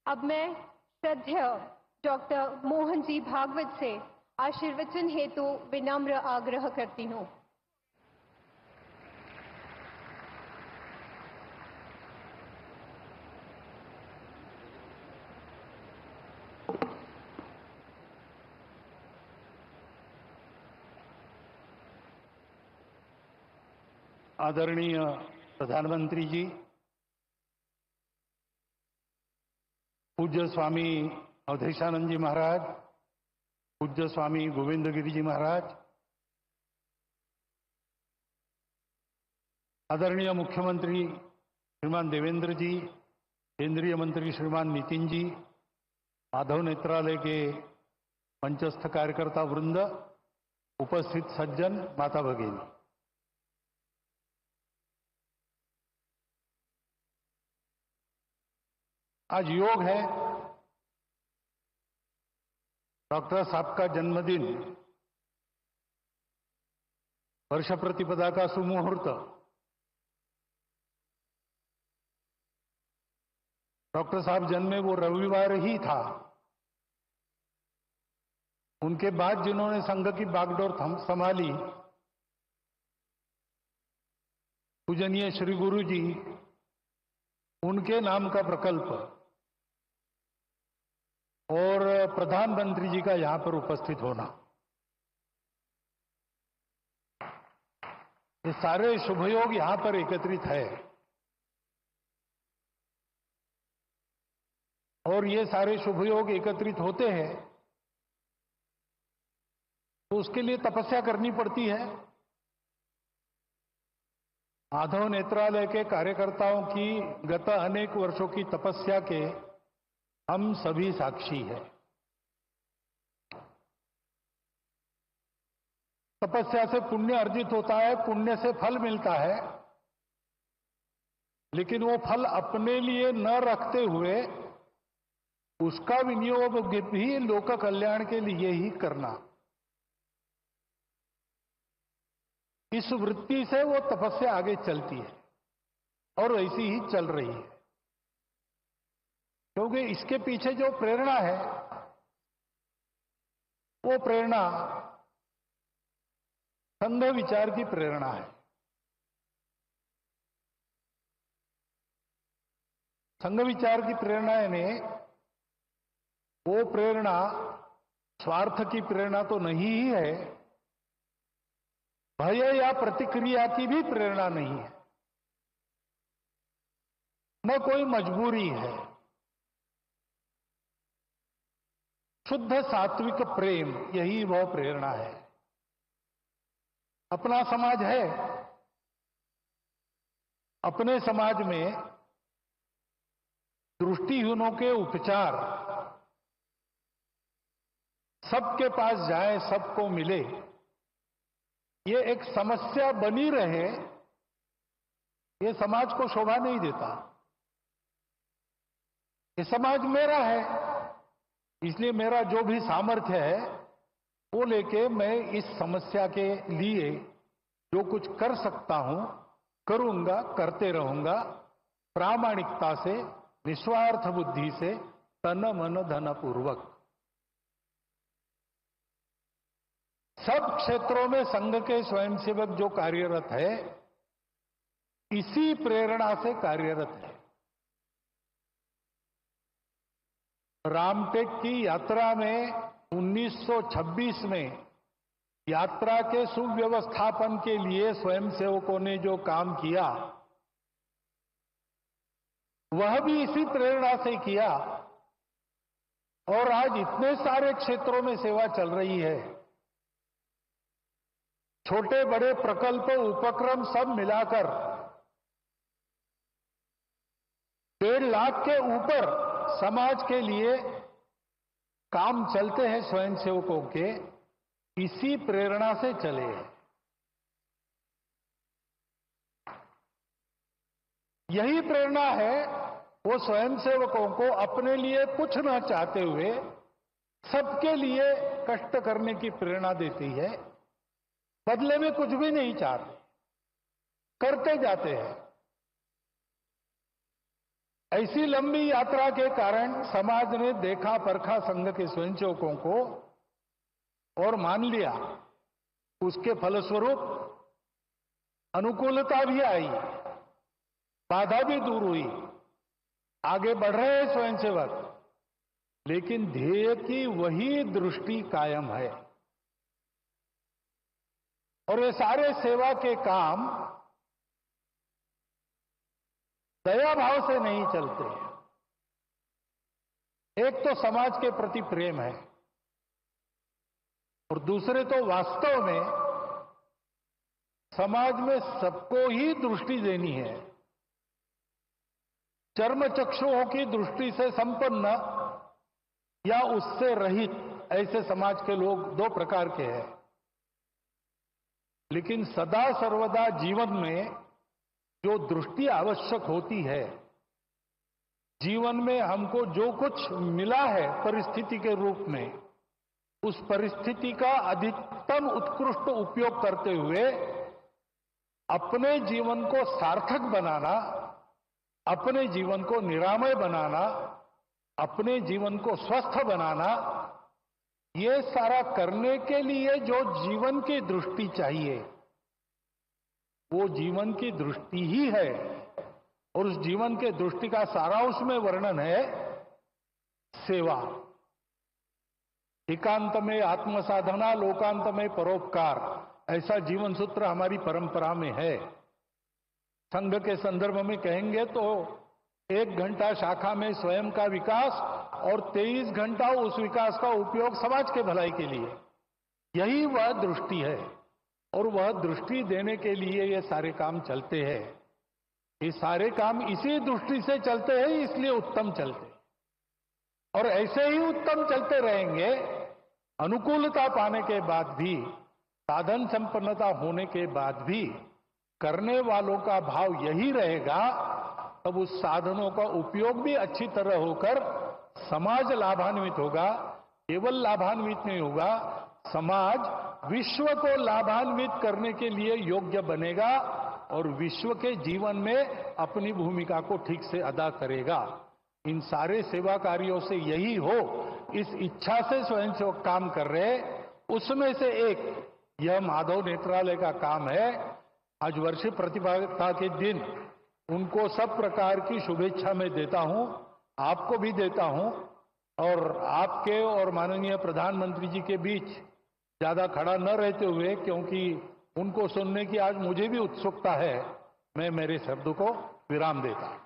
अब मैं श्रद्धेय डॉक्टर मोहन जी भागवत से आशीर्वचन हेतु विनम्र आग्रह करती हूँ। आदरणीय प्रधानमंत्री जी, पूज्य स्वामी अवधेशानंद जी महाराज, पूज्य स्वामी गोविंद गिरी जी महाराज, आदरणीय मुख्यमंत्री श्रीमान देवेंद्र जी, केंद्रीय मंत्री श्रीमान नितिन जी, माधव नेत्रालय के मंचस्थ कार्यकर्ता वृंद, उपस्थित सज्जन, माता भगिनी, आज योग है। डॉक्टर साहब का जन्मदिन, वर्ष प्रतिपदा का सुमुहूर्त। डॉक्टर साहब जन्मे वो रविवार ही था। उनके बाद जिन्होंने संघ की बागडोर संभाली, पूजनीय श्री गुरु जी, उनके नाम का प्रकल्प और प्रधानमंत्री जी का यहां पर उपस्थित होना, ये सारे शुभयोग यहां पर एकत्रित है। और ये सारे शुभयोग एकत्रित होते हैं तो उसके लिए तपस्या करनी पड़ती है। माधव नेत्रालय के कार्यकर्ताओं की गत अनेक वर्षों की तपस्या के हम सभी साक्षी हैं। तपस्या से पुण्य अर्जित होता है, पुण्य से फल मिलता है, लेकिन वो फल अपने लिए न रखते हुए उसका विनियोग भी लोक कल्याण के लिए ही करना, इस वृत्ति से वो तपस्या आगे चलती है और ऐसी ही चल रही है। क्योंकि इसके पीछे जो प्रेरणा है वो प्रेरणा संघ विचार की प्रेरणा है। संघ विचार की प्रेरणा ने वो प्रेरणा स्वार्थ की प्रेरणा तो नहीं ही है, भय या प्रतिक्रिया की भी प्रेरणा नहीं है, न कोई मजबूरी है। शुद्ध सात्विक प्रेम, यही वह प्रेरणा है। अपना समाज है, अपने समाज में दृष्टिहीनों के उपचार सबके पास जाए, सबको मिले, ये एक समस्या बनी रहे, ये समाज को शोभा नहीं देता। ये समाज मेरा है, इसलिए मेरा जो भी सामर्थ्य है वो लेके मैं इस समस्या के लिए जो कुछ कर सकता हूं करूंगा, करते रहूंगा, प्रामाणिकता से, निस्वार्थ बुद्धि से, तन मन धन पूर्वक। सब क्षेत्रों में संघ के स्वयंसेवक जो कार्यरत है, इसी प्रेरणा से कार्यरत है। रामटेक की यात्रा में 1926 में यात्रा के सुव्यवस्थापन के लिए स्वयंसेवकों ने जो काम किया, वह भी इसी प्रेरणा से किया। और आज इतने सारे क्षेत्रों में सेवा चल रही है, छोटे बड़े प्रकल्प, उपक्रम सब मिलाकर 1.5 लाख के ऊपर समाज के लिए काम चलते हैं स्वयंसेवकों के, इसी प्रेरणा से चले हैं। यही प्रेरणा है वो स्वयंसेवकों को अपने लिए कुछ न चाहते हुए सबके लिए कष्ट करने की प्रेरणा देती है। बदले में कुछ भी नहीं चाहते, करते जाते हैं। ऐसी लंबी यात्रा के कारण समाज ने देखा परखा संघ के स्वयंसेवकों को और मान लिया। उसके फलस्वरूप अनुकूलता भी आई, बाधा भी दूर हुई, आगे बढ़ रहे हैं स्वयंसेवक, लेकिन ध्येय की वही दृष्टि कायम है। और ये सारे सेवा के काम दया भाव से नहीं चलते। एक तो समाज के प्रति प्रेम है और दूसरे तो वास्तव में समाज में सबको ही दृष्टि देनी है। चर्म चक्षुओं की दृष्टि से संपन्न या उससे रहित ऐसे समाज के लोग दो प्रकार के हैं। लेकिन सदा सर्वदा जीवन में जो दृष्टि आवश्यक होती है, जीवन में हमको जो कुछ मिला है परिस्थिति के रूप में, उस परिस्थिति का अधिकतम उत्कृष्ट उपयोग करते हुए अपने जीवन को सार्थक बनाना, अपने जीवन को निरामय बनाना, अपने जीवन को स्वस्थ बनाना, ये सारा करने के लिए जो जीवन की दृष्टि चाहिए वो जीवन की दृष्टि ही है। और उस जीवन के दृष्टि का सारा उसमें वर्णन है सेवा। एकांत में आत्मसाधना, लोकांत में परोपकार, ऐसा जीवन सूत्र हमारी परंपरा में है। संघ के संदर्भ में कहेंगे तो 1 घंटा शाखा में स्वयं का विकास और 23 घंटा उस विकास का उपयोग समाज के भलाई के लिए, यही वह दृष्टि है। और वह दृष्टि देने के लिए ये सारे काम चलते हैं। ये सारे काम इसी दृष्टि से चलते हैं, इसलिए उत्तम चलते हैं। और ऐसे ही उत्तम चलते रहेंगे। अनुकूलता पाने के बाद भी, साधन संपन्नता होने के बाद भी करने वालों का भाव यही रहेगा, तब उस साधनों का उपयोग भी अच्छी तरह होकर समाज लाभान्वित होगा। केवल लाभान्वित नहीं होगा, समाज विश्व को लाभान्वित करने के लिए योग्य बनेगा और विश्व के जीवन में अपनी भूमिका को ठीक से अदा करेगा। इन सारे सेवा कार्यों से यही हो, इस इच्छा से स्वयंसेवक काम कर रहे। उसमें से एक यह माधव नेत्रालय का काम है। आज वर्षीय प्रतिभागिता के दिन उनको सब प्रकार की शुभेच्छा मैं देता हूं, आपको भी देता हूं। और आपके और माननीय प्रधानमंत्री जी के बीच ज्यादा खड़ा न रहते हुए, क्योंकि उनको सुनने की आज मुझे भी उत्सुकता है, मैं मेरे शब्द को विराम देता हूं।